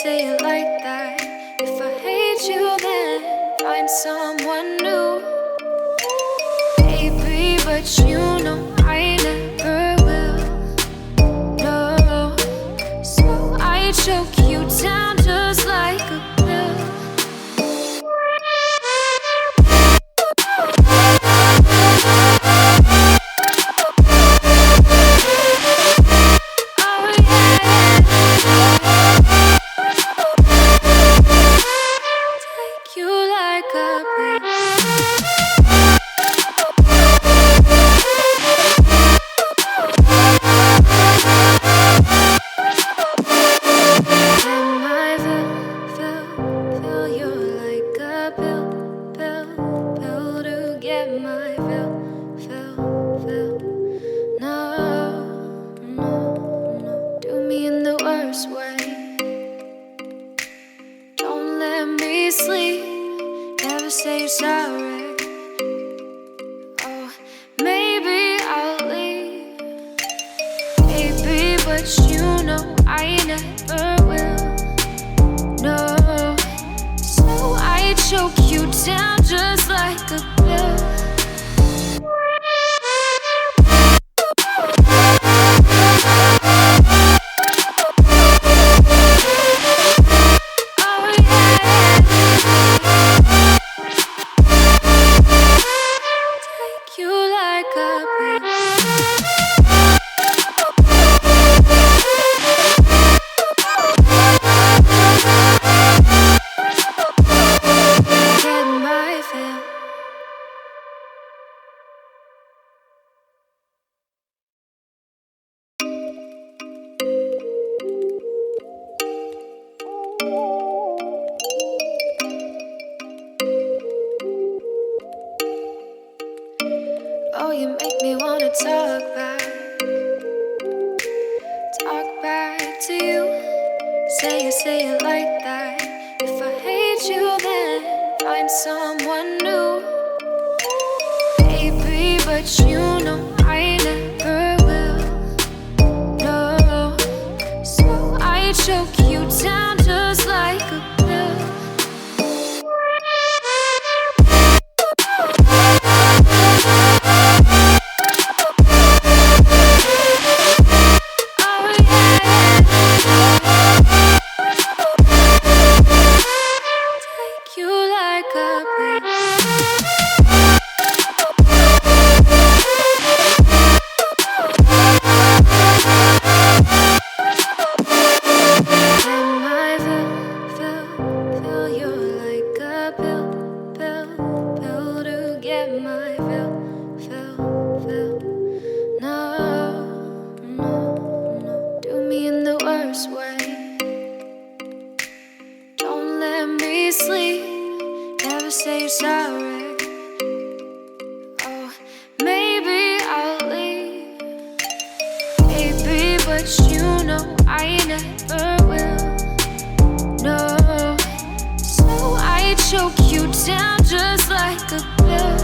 say it like that. If I hate you, then find someone new. Baby, but you know I never will. No, so I choke you down just like a pill. Say sorry. Oh, maybe I'll leave. Baby, but you know I never will. No, so I choke you down just like a pill. Oh, you make me wanna talk back to you. Say it like that. If I hate you, then find someone new. Baby, but you know I never will. No, so I choke you down just like a pill. Say sorry. Oh, maybe I'll leave. Baby, but you know I never will. No, so I choke you down just like a pill.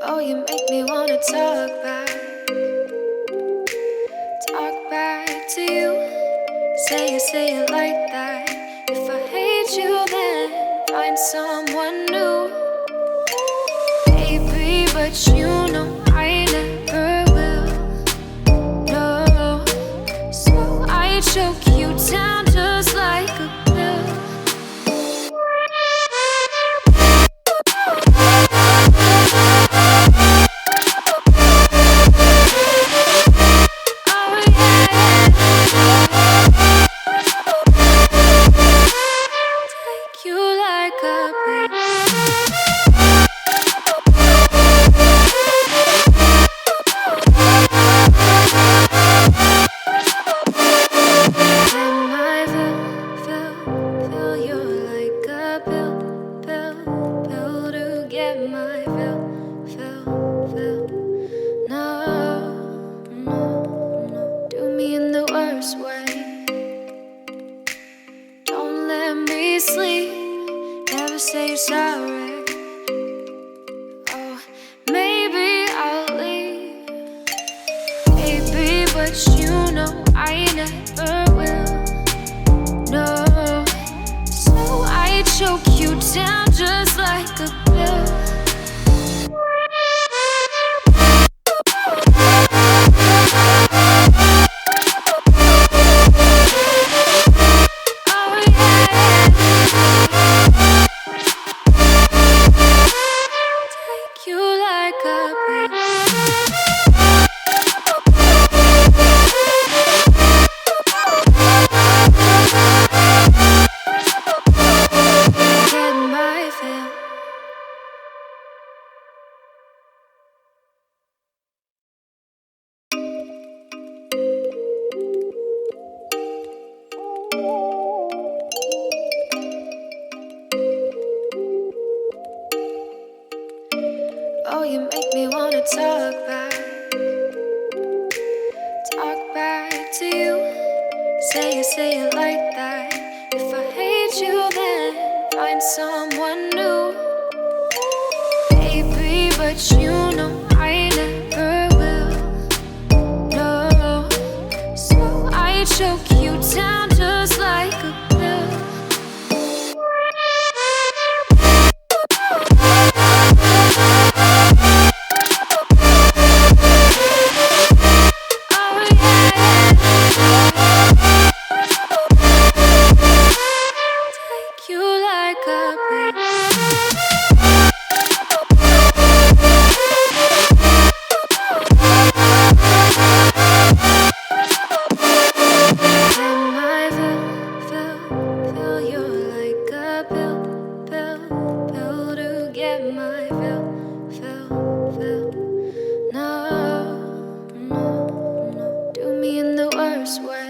Oh, you make me wanna talk back to you. Say it like that. If I hate you, then find someone new. Baby, but you know I never will. No, so I choke you down just like a pill. worst way. Don't let me sleep, never say you're sorry. Oh, maybe I'll leave, baby, but you know I never will. No, so I choke you down just like a pill. Oh, you make me wanna talk back to you. Say it like that. If I hate you, then find someone new, baby. But you know I never will. No, so I choke you down just like a pill. No, do me in the worst way.